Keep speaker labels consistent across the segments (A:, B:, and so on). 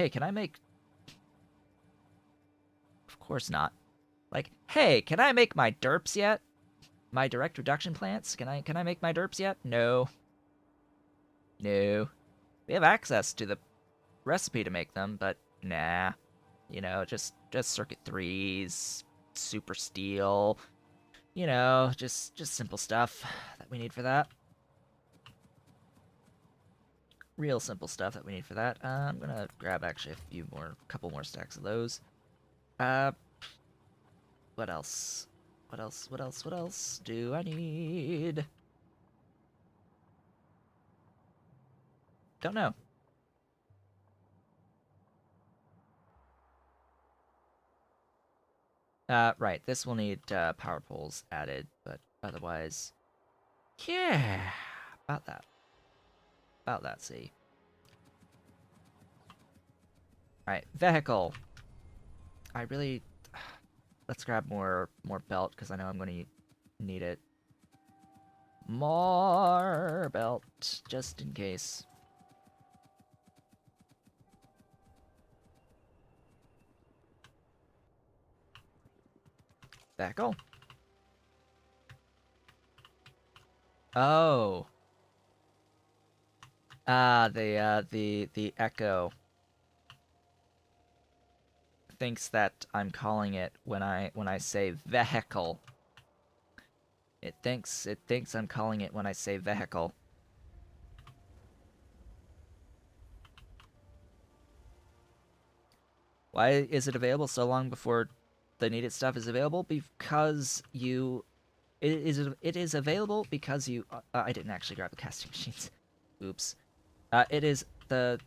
A: hey, can I make... Of course not. Like, hey, can I make my derps yet? My direct reduction plants? Can I make my derps yet? No. No. We have access to the recipe to make them, but nah. You know, just circuit 3s, super steel, you know, just simple stuff that we need for that. Real simple stuff that we need for that. I'm gonna grab actually a couple more stacks of those. Uh, what else? What else do I need? Don't know. Right, this will need power poles added, but otherwise, yeah, about that. About that, see. Alright, vehicle. I really... Let's grab more belt, because I know I'm going to need it. More belt, just in case. Vehicle. Oh. Ah, the echo thinks that I'm calling it when I say vehicle. It thinks I'm calling it when I say vehicle. Why is it available so long before the needed stuff is available? Because it is available because you I didn't actually grab the casting machines. Oops. It is the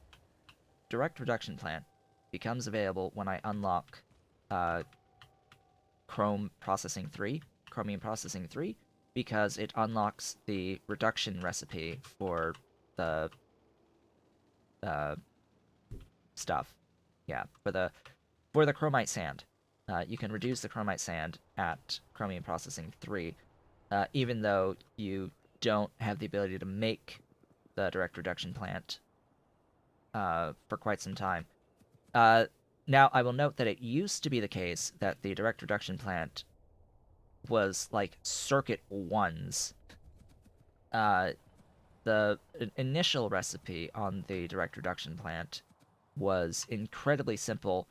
A: direct reduction plant becomes available when I unlock uh, Chromium Processing 3, because it unlocks the reduction recipe for the uh, stuff. Yeah, for the chromite sand. You can reduce the chromite sand at Chromium Processing 3, even though you don't have the ability to make the direct reduction plant for quite some time. Now, I will note that it used to be the case that the direct reduction plant was like circuit ones. Uh, the initial recipe on the direct reduction plant was incredibly simple.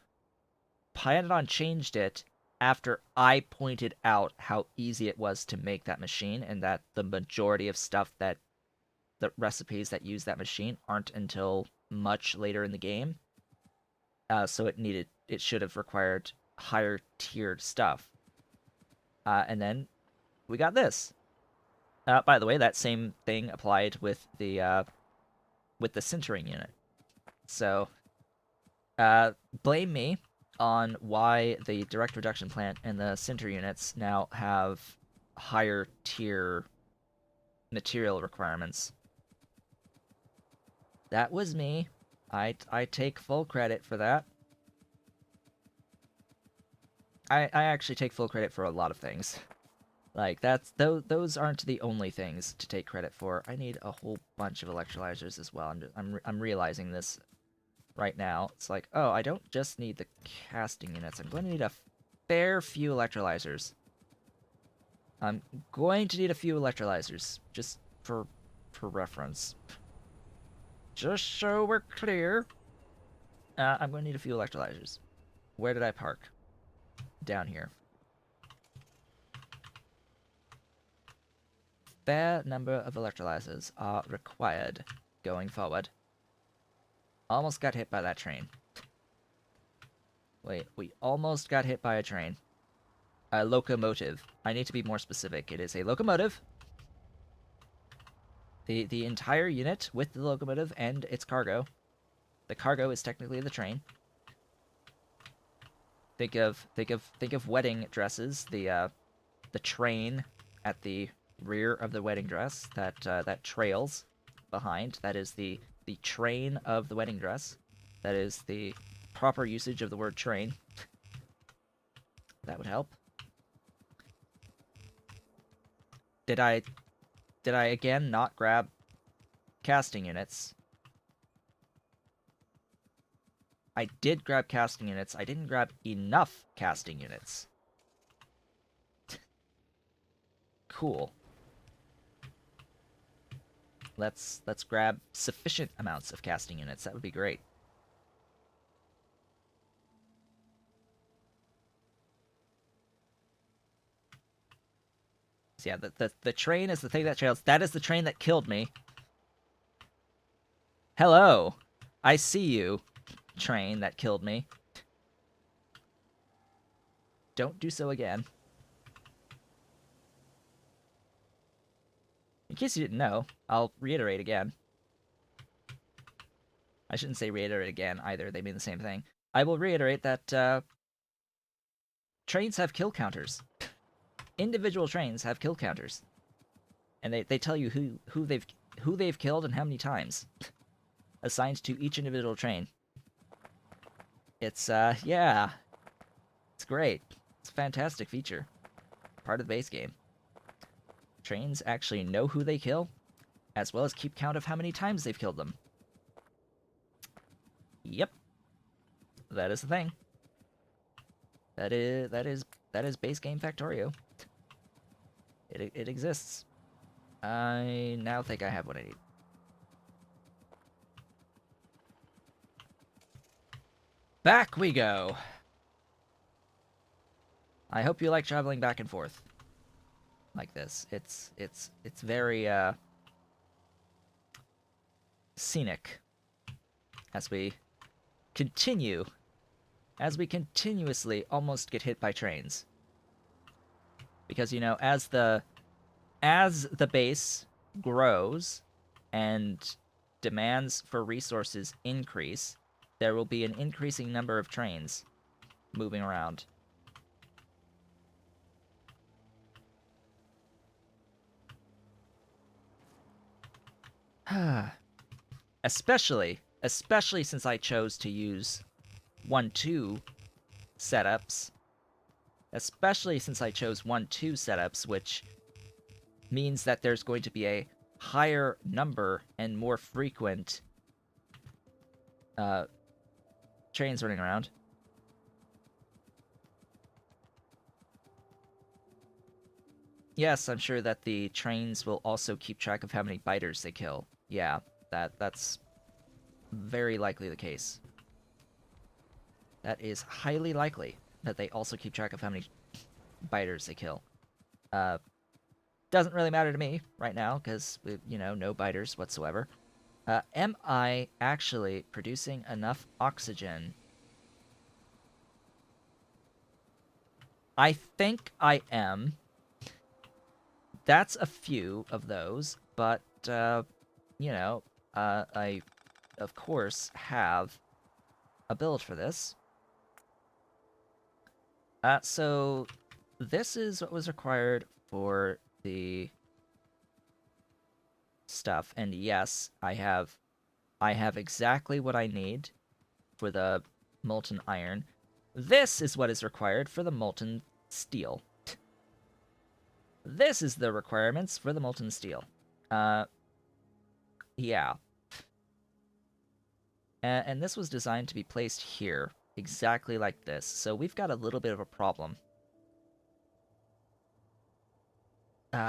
A: Python changed it after I pointed out how easy it was to make that machine, and that the majority of stuff that the recipes that use that machine aren't until much later in the game. So it should have required higher tiered stuff. And then we got this. By the way, that same thing applied with the sintering unit. So blame me on why the direct reduction plant and the sinter units now have higher tier material requirements. That was me. I take full credit for that. I actually take full credit for a lot of things. Like those aren't the only things to take credit for. I need a whole bunch of electrolyzers as well. I'm realizing this right now. It's like, oh, I don't just need the casting units. I'm going to need a fair few electrolyzers. I'm going to need a few electrolyzers just for reference. Just so we're clear. I'm going to need a few electrolyzers. Where did I park? Down here. Fair number of electrolyzers are required going forward. Almost got hit by that train. Wait, we almost got hit by a train. A locomotive. I need to be more specific. It is a locomotive. The entire unit with the locomotive and its cargo. The cargo is technically the train. Think of wedding dresses. The train at the rear of the wedding dress that trails behind. That is the train of the wedding dress. That is the proper usage of the word train. That would help. Did I again not grab casting units? I did grab casting units. I didn't grab enough casting units. Cool. Let's grab sufficient amounts of casting units. That would be great. So yeah, the train is the thing that trails. That is the train that killed me. Hello. I see you, train that killed me. Don't do so again. In case you didn't know, I'll reiterate again. I shouldn't say reiterate again either. They mean the same thing. I will reiterate that trains have kill counters. Individual trains have kill counters, and they tell you who they've killed and how many times, assigned to each individual train. It's yeah, it's great. It's a fantastic feature. Part of the base game. Trains actually know who they kill, as well as keep count of how many times they've killed them. Yep. That is the thing. That is base game Factorio. It exists. I now think I have what I need. Back we go. I hope you like traveling back and forth like this. It's very scenic as we continuously almost get hit by trains. Because, you know, as the base grows and demands for resources increase, there will be an increasing number of trains moving around. especially since I chose to use 1-2 setups. Especially since I chose 1-2 setups, which means that there's going to be a higher number and more frequent trains running around. Yes, I'm sure that the trains will also keep track of how many biters they kill. Yeah, that's very likely the case. That is highly likely that they also keep track of how many biters they kill. Doesn't really matter to me right now, because, you know, no biters whatsoever. Am I actually producing enough oxygen? I think I am. That's a few of those, but, you know, I, of course, have a build for this. So this is what was required for the stuff, and yes, I have exactly what I need for the molten iron. This is what is required for the molten steel. This is the requirements for the molten steel. Yeah. And this was designed to be placed here, exactly like this. So we've got a little bit of a problem.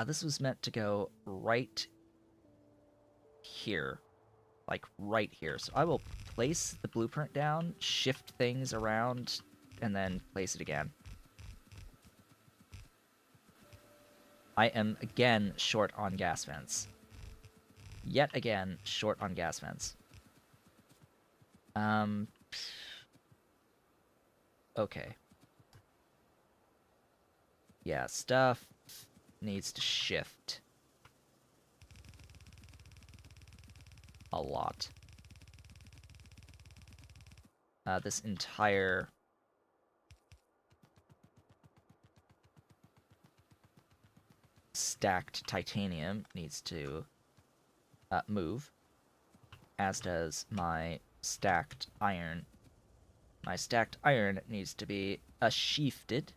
A: This was meant to go right here. Like, right here. So I will place the blueprint down, shift things around, and then place it again. I am, again, short on gas vents. Yet again, short on gas vents. Okay. Yeah, stuff needs to shift a lot. This entire stacked titanium needs to move, as does my stacked iron. My stacked iron needs to be shifted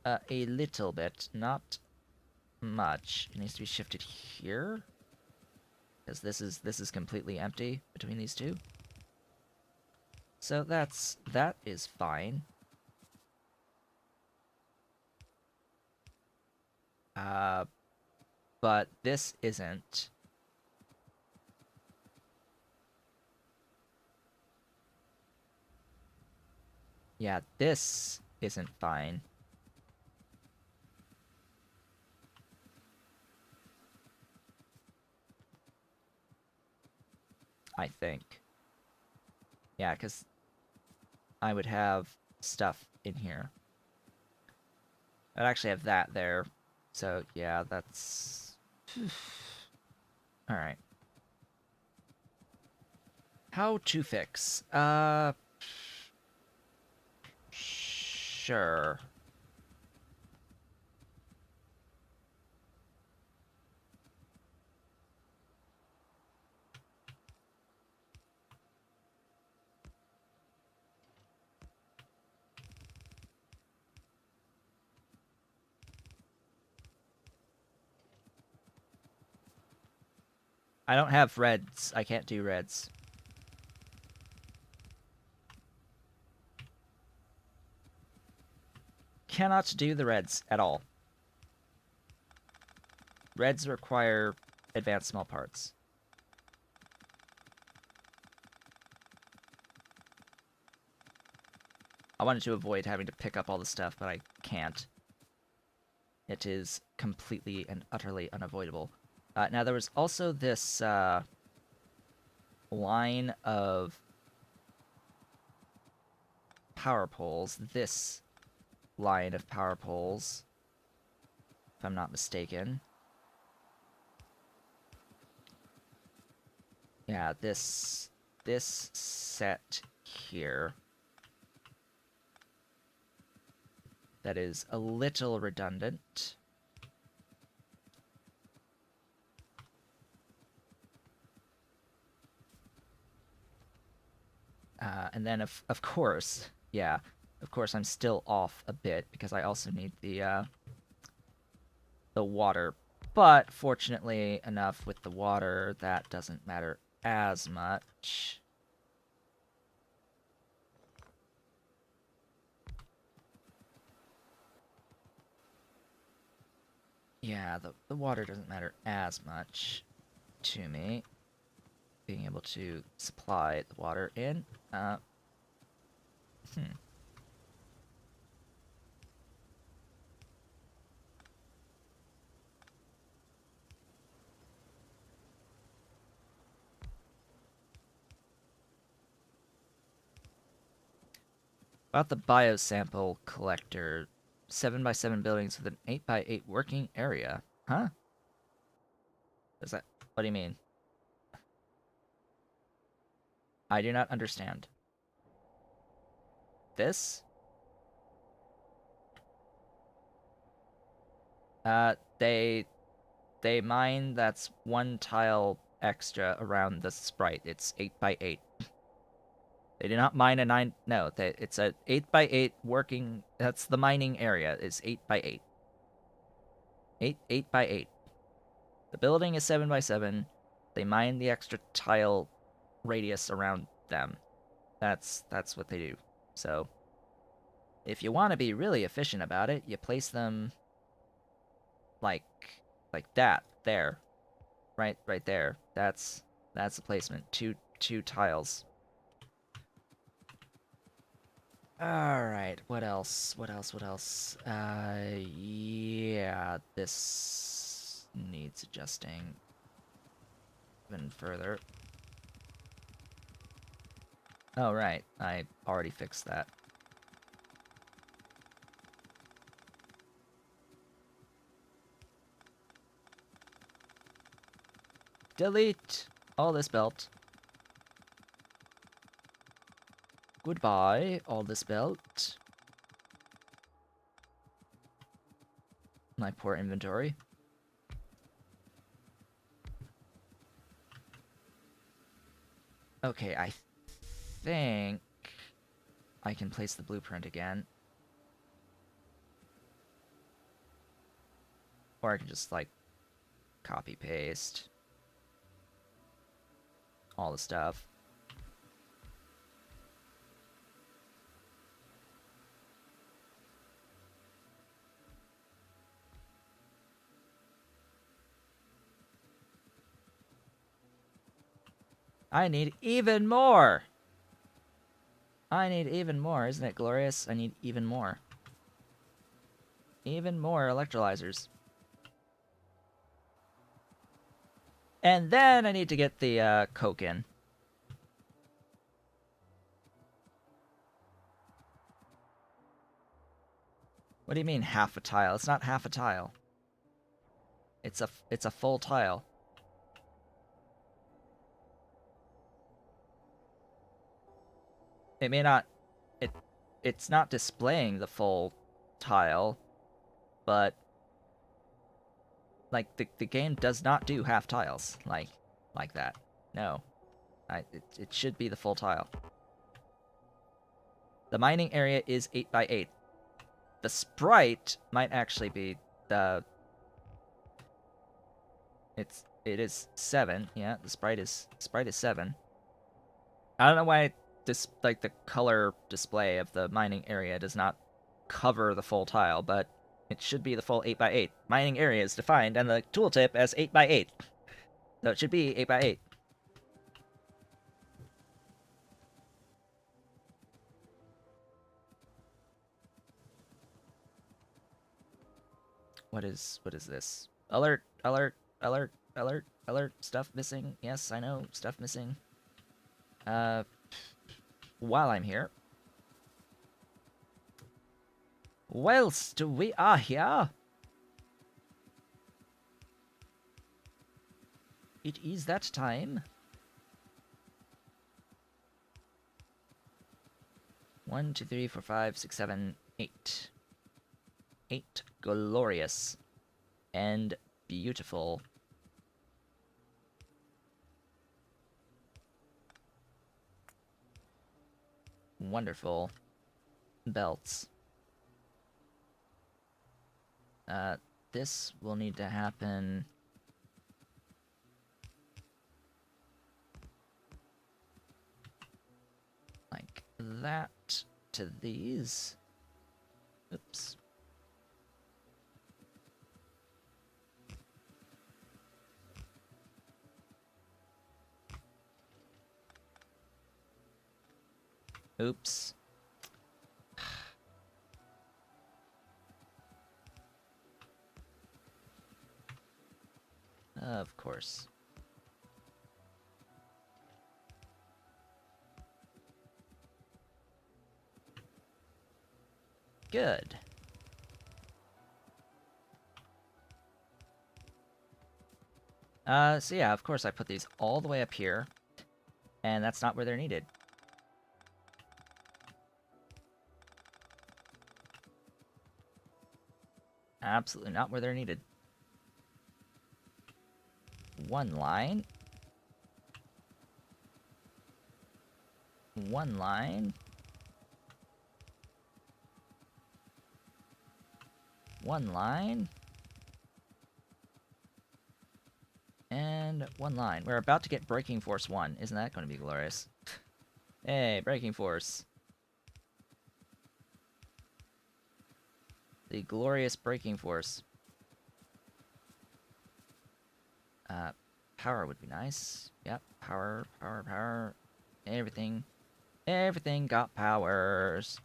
A: a little bit, not much. It needs to be shifted here, because this is completely empty between these two. So that is fine. But this isn't. Yeah, this isn't fine. I think. Yeah, because I would have stuff in here. I'd actually have that there. So, yeah, that's... Alright. How to fix? Sure. I don't have reds. I can't do reds. Cannot do the reds at all. Reds require advanced small parts. I wanted to avoid having to pick up all the stuff, but I can't. It is completely and utterly unavoidable. Now, there was also this line of power poles. This line of power poles, if I'm not mistaken. Yeah, this set here. That is a little redundant. And then, of course, yeah, of course, I'm still off a bit because I also need the water. But fortunately enough, with the water, that doesn't matter as much. Yeah, the water doesn't matter as much to me. Being able to supply the water in. Hmm. About the biosample collector. 7x7 buildings with an 8x8 working area. Huh? Is that... What do you mean? I do not understand. This? They mine that's one tile extra around the sprite. It's 8x8. They do not mine a 9... No, it's a 8x8 working... That's the mining area. It's 8x8. 8x8. The building is 7x7. They mine the extra tile radius around them. That's what they do. So, if you want to be really efficient about it, you place them like that there, right there. That's the placement. Two tiles. All right. What else? What else? Yeah, this needs adjusting even further. Oh, right. I already fixed that. Delete all this belt. Goodbye, all this belt. My poor inventory. Okay, I think I can place the blueprint again. Or I can just, like, copy paste all the stuff. I need even more! I need even more, isn't it glorious? I need even more. Even more electrolyzers. And then I need to get the coke in. What do you mean half a tile? It's not half a tile. It's a full tile. It may not it's not displaying the full tile, but like the game does not do half tiles like that. No. It should be the full tile. The mining area is 8 by 8. The sprite might actually be the it is 7. Yeah, the sprite is 7. I don't know why this like the color display of the mining area does not cover the full tile, but it should be the full 8 by 8. Mining area is defined and the tooltip as 8 by 8. So it should be 8 by 8. What is this? Alert, alert, alert, alert, alert, stuff missing. Yes, I know, stuff missing. While I'm here. Whilst we are here, it is that time. 1, 2, 3, 4, 5, 6, 7, 8. 8 glorious and beautiful. Wonderful belts. This will need to happen like that to these. Oops. Oops. Of course. Good. So yeah, of course I put these all the way up here, and that's not where they're needed. Absolutely not where they're needed. One line. One line. One line. And one line. We're about to get Breaking Force 1. Isn't that going to be glorious? Hey, Breaking Force. The glorious Breaking Force. Power would be nice. Yep, power, power, power. Everything. Everything got powers.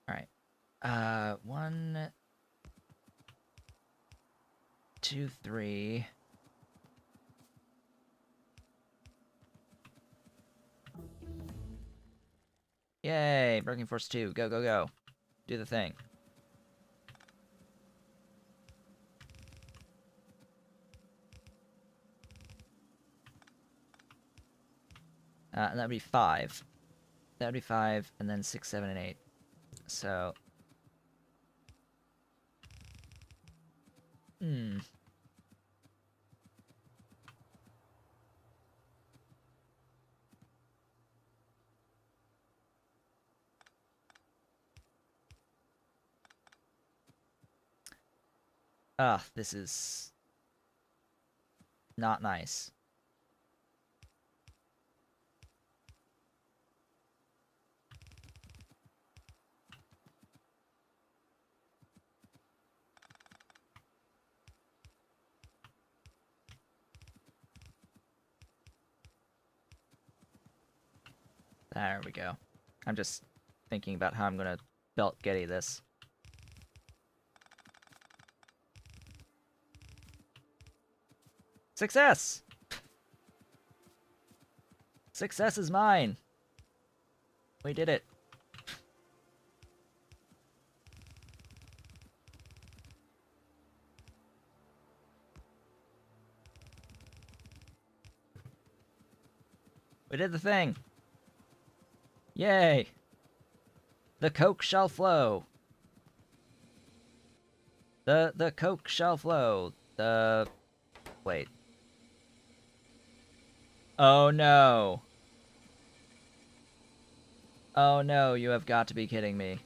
A: Alright. 1, 2, 3. Yay! Breaking Force 2. Go, go, go. Do the thing. And that'd be 5. That'd be 5, and then 6, 7, and 8. So... Ugh, this is... not nice. There we go. I'm just thinking about how I'm gonna belt Getty this. Success! Success is mine! We did it. We did the thing! Yay! The Coke shall flow! The Coke shall flow! Wait. Oh no! Oh no, you have got to be kidding me.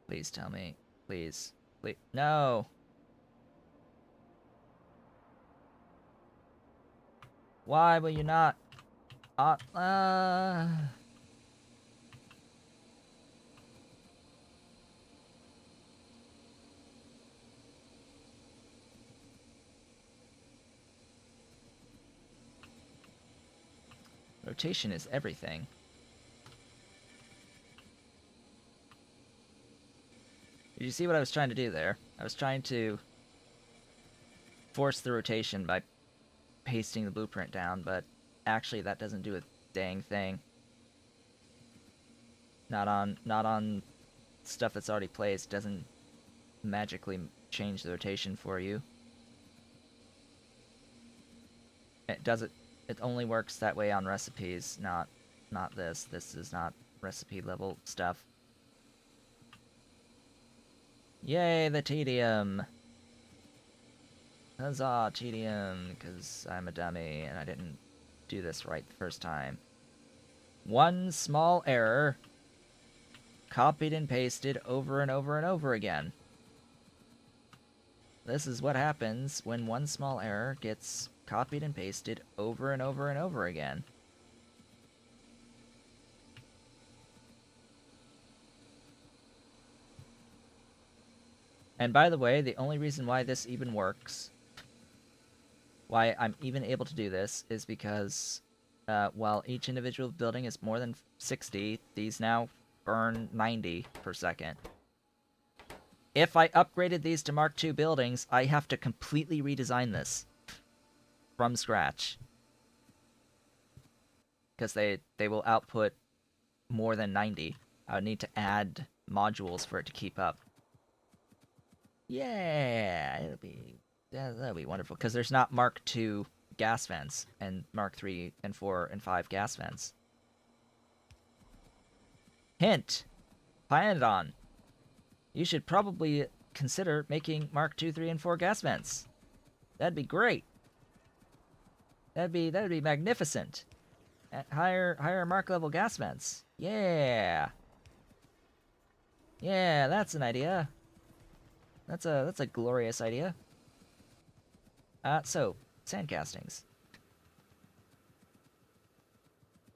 A: Please tell me. Please. Please. No! Why will you not? Rotation is everything. Did you see what I was trying to do there? I was trying to force the rotation by pasting the blueprint down, but actually that doesn't do a dang thing. Not on stuff that's already placed. Doesn't magically change the rotation for you. It does it. It only works that way on recipes, not this. This is not recipe level stuff. Yay, the tedium! Huzzah, tedium, because I'm a dummy and I didn't do this right the first time. One small error, copied and pasted over and over and over again. This is what happens when one small error gets copied and pasted over and over and over again. And by the way, the only reason why this even works, why I'm even able to do this, is because while each individual building is more than 60, these now burn 90 per second. If I upgraded these to Mark II buildings, I have to completely redesign this from scratch. Because they will output more than 90. I would need to add modules for it to keep up. Yeah, that'll be wonderful. Because there's not Mark II gas vents and Mark III and 4 and 5 gas vents. Hint! Python. You should probably consider making Mark II, 3, and 4 gas vents. That'd be great. That'd be magnificent. At higher Mark level gas vents. Yeah. Yeah, that's an idea. That's a glorious idea. So sand castings.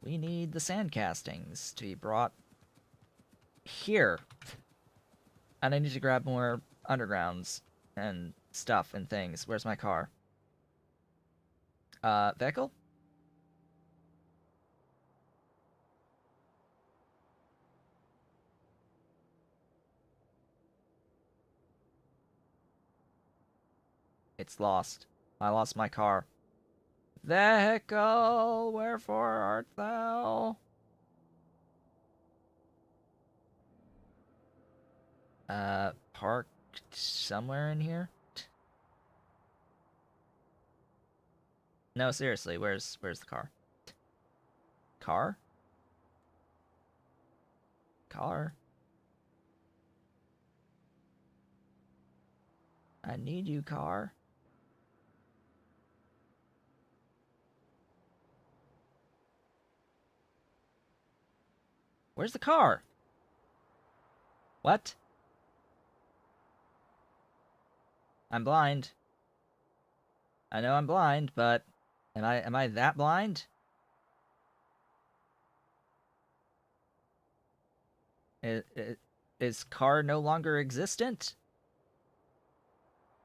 A: We need the sand castings to be brought here. And I need to grab more undergrounds and stuff and things. Where's my car? Vehicle? It's lost. I lost my car. Vehicle, wherefore art thou? Parked somewhere in here? No, seriously, where's the car? Car? Car? I need you, car. Where's the car? What? I'm blind. I know I'm blind, but Am I that blind? Is car no longer existent?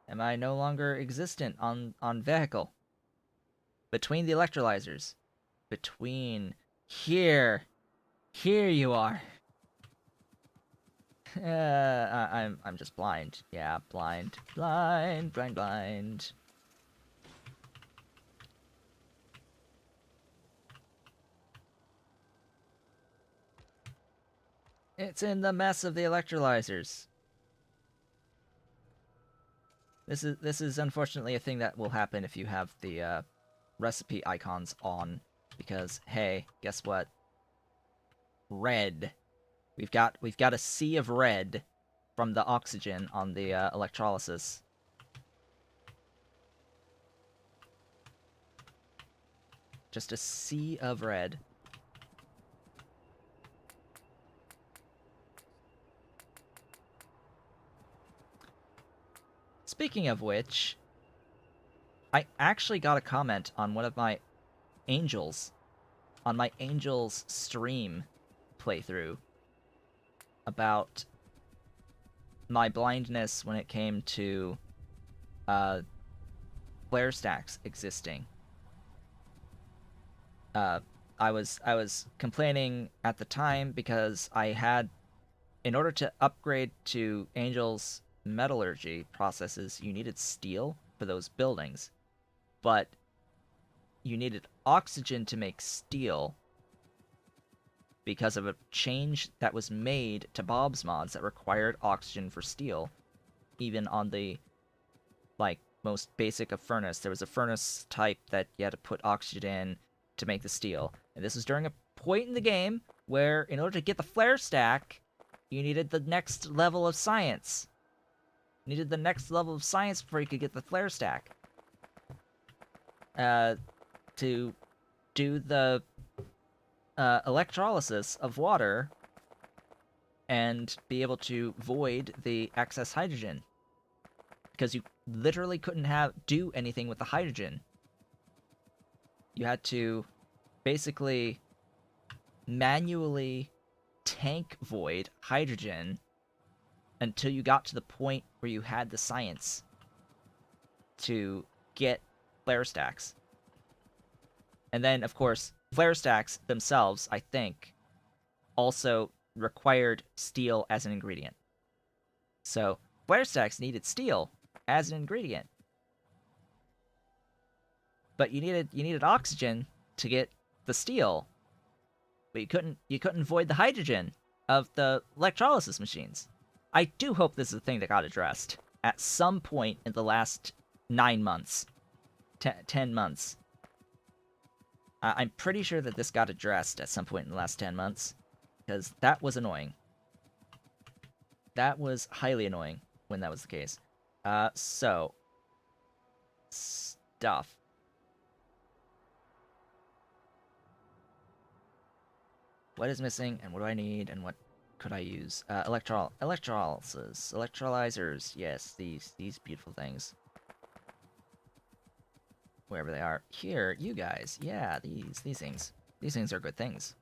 A: Am I no longer existent on vehicle? Between the electrolyzers. Between here. Here you are. I'm just blind. Yeah, blind. Blind, blind, blind. It's in the mess of the electrolyzers. This is unfortunately a thing that will happen if you have the recipe icons on, because hey, guess what? Red. We've got a sea of red from the oxygen on the electrolysis. Just a sea of red. Speaking of which, I actually got a comment on one of my Angels, on my Angels stream playthrough, about my blindness when it came to flare stacks existing. I was complaining at the time because I had, in order to upgrade to Angel's metallurgy processes, you needed steel for those buildings, but you needed oxygen to make steel because of a change that was made to Bob's mods that required oxygen for steel. Even on the most basic of furnace, there was a furnace type that you had to put oxygen in to make the steel. And this was during a point in the game where, in order to get the flare stack, you needed the next level of science. You needed the next level of science before you could get the flare stack. To do the electrolysis of water and be able to void the excess hydrogen, because you literally couldn't do anything with the hydrogen. You had to basically manually tank void hydrogen until you got to the point where you had the science to get flare stacks. And then, of course, flare stacks themselves, I think, also required steel as an ingredient. So flare stacks needed steel as an ingredient, but you needed oxygen to get the steel. But you couldn't void the hydrogen of the electrolysis machines. I do hope this is a thing that got addressed at some point in the last 9 months, 10 months. I'm pretty sure that this got addressed at some point in the last 10 months, because that was annoying. That was highly annoying when that was the case. So, stuff. What is missing, and what do I need, and what could I use? Electrolysis, electrolyzers. Yes, these beautiful things. Wherever they are. Here, you guys. Yeah, these things. These things are good things.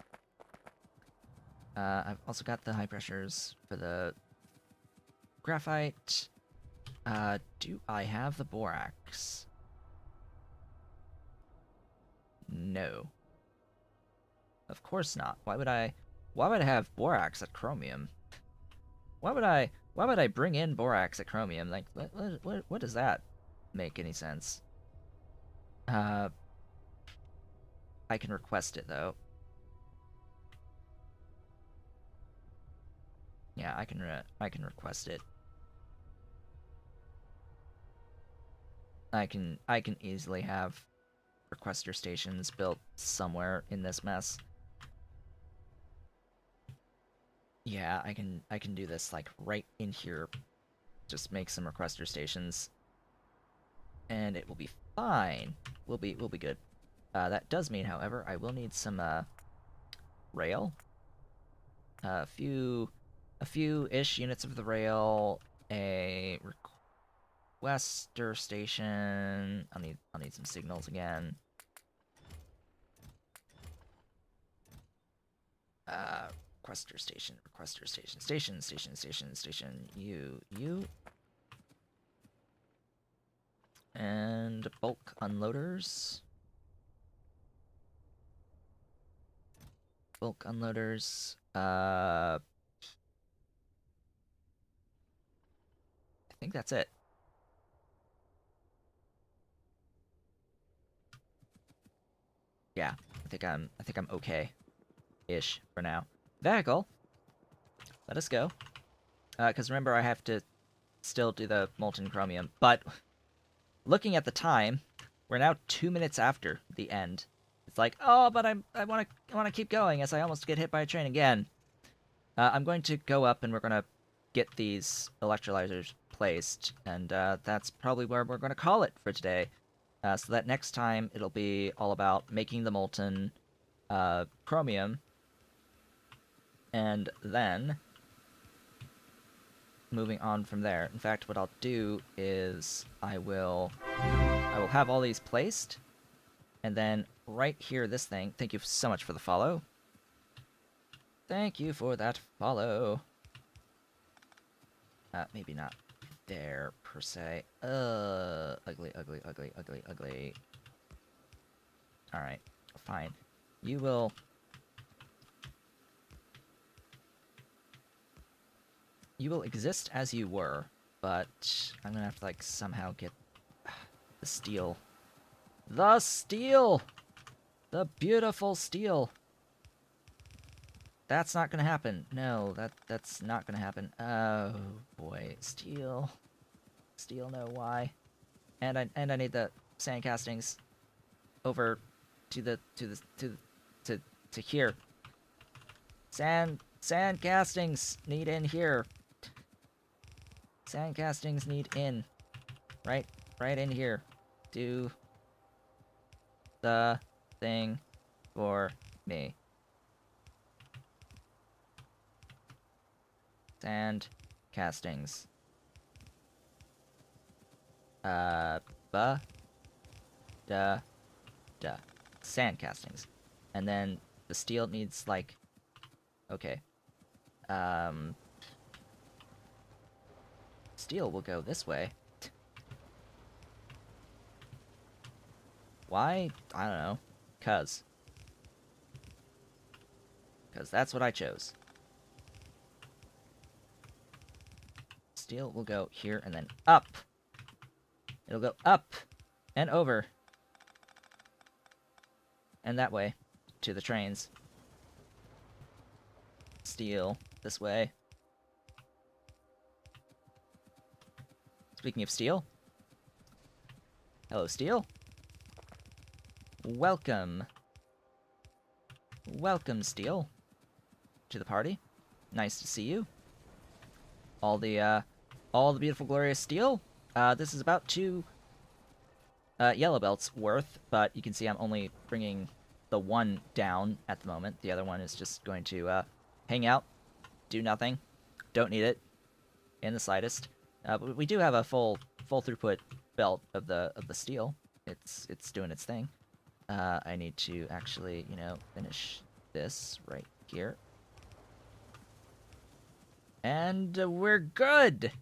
A: I've also got the high pressures for the graphite. Do I have the borax? No. Of course not. Why would I have borax at chromium? Why would I bring in borax at chromium? Like, what does that make any sense? I can request it though. Yeah, I can request it. I can easily have requester stations built somewhere in this mess. Yeah, I can do this like right in here. Just make some requester stations, and it will be fine. We'll be good. That does mean, however, I will need some rail. A few-ish units of the rail. A requester station. I'll need some signals again. Requester station, station, you. And bulk unloaders. Bulk unloaders. I think that's it. Yeah, I think I'm okay-ish for now. Vehicle. Let us go. Because remember, I have to still do the molten chromium. But looking at the time, we're now 2 minutes after the end. It's like, oh, but I wanna keep going as I almost get hit by a train again. I'm going to go up and we're gonna get these electrolyzers placed, and that's probably where we're gonna call it for today. So that next time it'll be all about making the molten chromium, and then moving on from there. In fact, what I'll do is I will have all these placed, and then right here, this thing. Thank you so much for the follow. Thank you for that follow. Maybe not there per se. Ugly. All right, fine. You will. You will exist as you were, but I'm gonna have to like somehow get the steel. The steel! The beautiful steel! That's not gonna happen. No, that's not gonna happen. Oh boy, steel. Steel, no, why? And I need the sand castings over to here. Sand castings need in here. Sand castings need in. Right in here. Do the thing for me. Sand castings. Duh. Sand castings. And then the steel needs, like... Okay. Steel will go this way. Why? I don't know. 'Cause that's what I chose. Steel will go here and then up. It'll go up and over. And that way to the trains. Steel this way. Speaking of steel. Hello, steel. Welcome. Welcome, steel. To the party. Nice to see you. All the beautiful, glorious steel. This is about 2 yellow belts worth, but you can see I'm only bringing the one down at the moment. The other one is just going to hang out, do nothing, don't need it in the slightest. But we do have a full throughput belt of the steel. It's doing its thing. I need to actually, finish this right here. And we're good!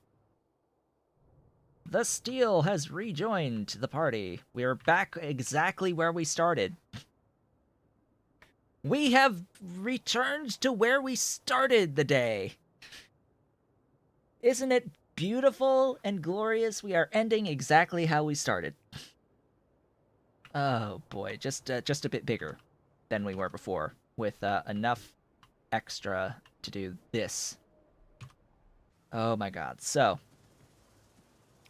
A: The steel has rejoined the party. We are back exactly where we started. We have returned to where we started the day. Isn't it beautiful and glorious? We are ending exactly how we started. Oh boy, just a bit bigger than we were before, with enough extra to do this. Oh my god. So,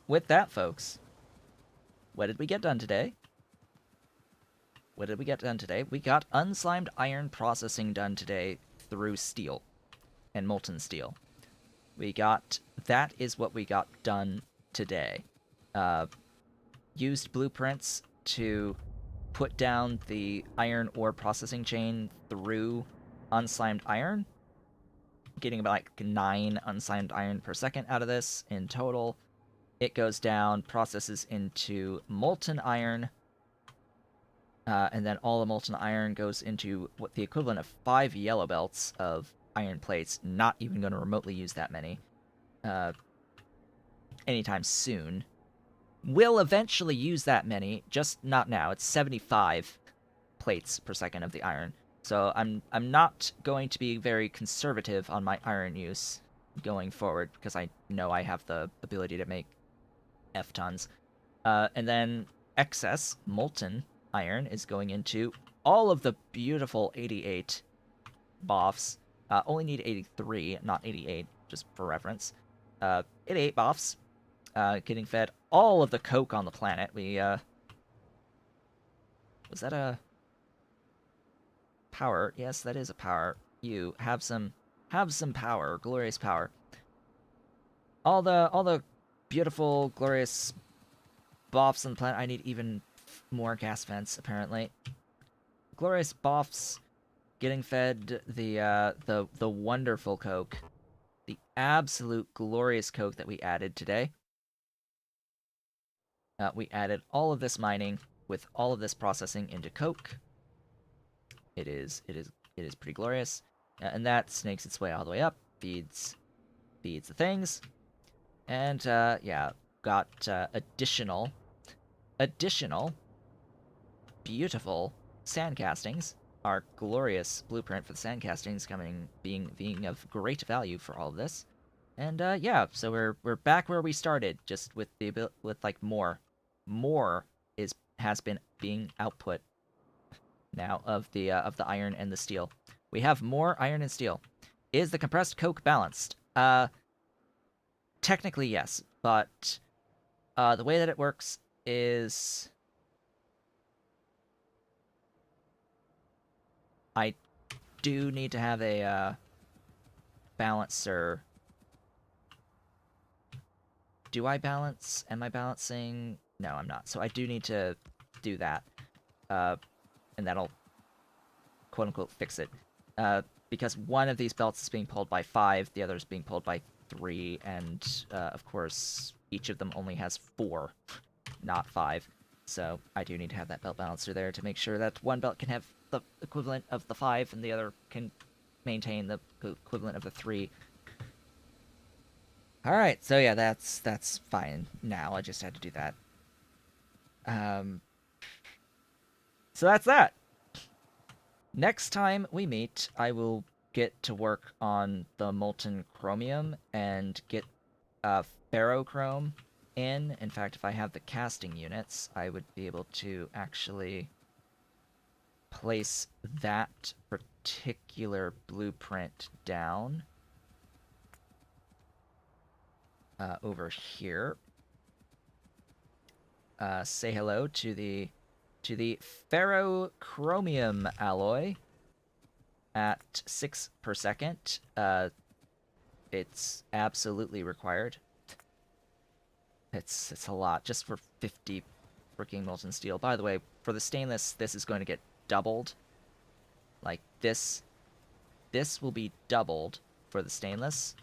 A: with that, folks, what did we get done today? We got unslimed iron processing done today through steel and molten steel. That is what we got done today. Used blueprints to put down the iron ore processing chain through unslimed iron. Getting about like 9 unslimed iron per second out of this in total. It goes down, processes into molten iron, And then all the molten iron goes into what the equivalent of 5 yellow belts of iron plates. Not even going to remotely use that many anytime soon. Will eventually use that many, just not now. It's 75 plates per second of the iron. So I'm not going to be very conservative on my iron use going forward because I know I have the ability to make F tons. And then excess molten iron is going into all of the beautiful 88 boffs. Only need 83, not 88, just for reference. 88 boffs. Getting fed all of the coke on the planet. Was that a power? Yes, that is a power. You have some power, glorious power. All the beautiful, glorious boffs on the planet. I need even more gas vents, apparently. Glorious boffs getting fed the wonderful coke. The absolute glorious coke that we added today. We added all of this mining with all of this processing into coke. It is pretty glorious, and that snakes its way all the way up, feeds the things, and yeah, got additional beautiful sand castings. Our glorious blueprint for the sand castings being of great value for all of this. And yeah, so we're back where we started, just with like more has been being output now of the iron and the steel. We have more iron and steel. Is the compressed coke balanced? Technically yes, but the way that it works is I do need to have a balancer. Do I balance? Am I balancing? No, I'm not. So I do need to do that. And that'll quote-unquote fix it. Because one of these belts is being pulled by 5, the other is being pulled by 3, and of course, each of them only has 4, not 5. So I do need to have that belt balancer there to make sure that one belt can have the equivalent of the 5, and the other can maintain the equivalent of the 3. Alright, so yeah, that's fine now. I just had to do that. So that's that. Next time we meet, I will get to work on the molten chromium and get ferrochrome in. In fact, if I have the casting units, I would be able to actually place that particular blueprint down over here. Say hello to the ferrochromium alloy at 6 per second. It's absolutely required. It's a lot just for 50 freaking molten steel. By the way, for the stainless, this is going to get doubled. Like this will be doubled for the stainless,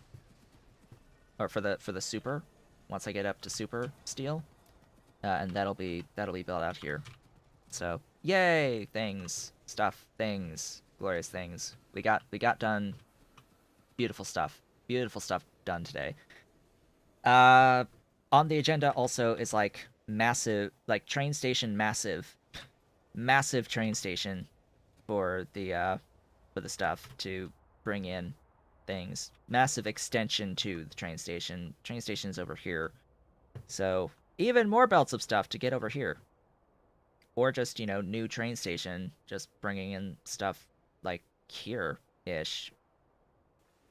A: or for the super. Once I get up to super steel, and that'll be built out here. So yay, things, stuff, things, glorious things. We got done. Beautiful stuff done today. On the agenda also is like massive, like train station, massive train station for the stuff to bring in things. Massive extension to the train station. Train station's over here, so even more belts of stuff to get over here. Or just, new train station, just bringing in stuff like here-ish.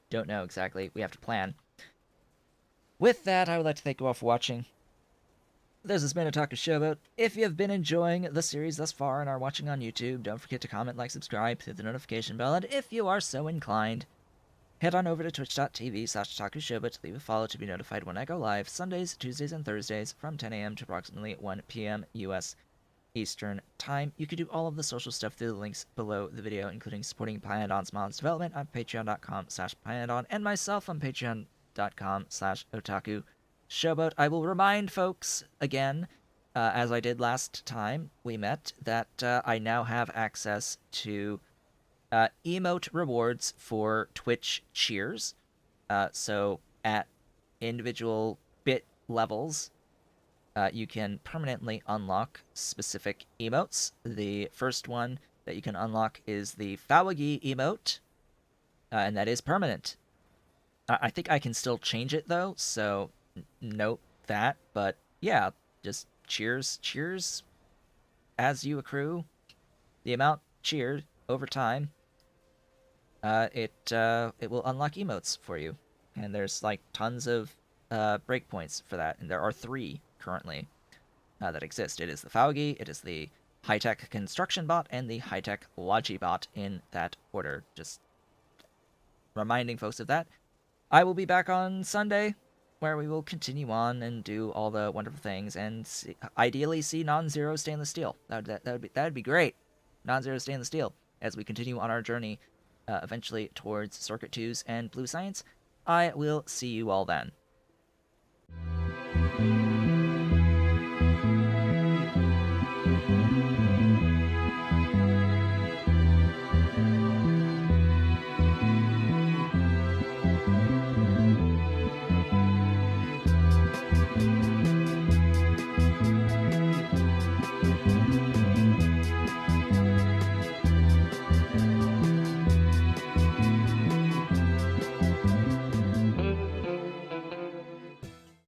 A: Don't know exactly. We have to plan. With that, I would like to thank you all for watching. This has been Otaku Showboat. If you have been enjoying the series thus far and are watching on YouTube, don't forget to comment, like, subscribe, hit the notification bell, and if you are so inclined, head on over to twitch.tv/OtakuShowboat to leave a follow to be notified when I go live Sundays, Tuesdays, and Thursdays from 10 a.m. to approximately 1 p.m. U.S. Eastern Time. You can do all of the social stuff through the links below the video, including supporting Pyadon's models development on patreon.com/Pyadon and myself on patreon.com/Otaku Showboat. I will remind folks again as I did last time we met, that I now have access to emote rewards for Twitch cheers. So at individual bit levels, you can permanently unlock specific emotes. The first one that you can unlock is the Fawagi emote, and that is permanent. I think I can still change it though, so note that. But yeah, just cheers as you accrue the amount cheered over time. It will unlock emotes for you, and there's like tons of breakpoints for that, and there are 3 currently that exist. It is the Faugi, it is the high-tech construction bot, and the high-tech logi bot in that order. Just reminding folks of that. I will be back on Sunday, where we will continue on and do all the wonderful things, and ideally see non-zero stainless steel. That would be great. Non-zero stainless steel as we continue on our journey, eventually towards Circuit 2s and Blue Science. I will see you all then.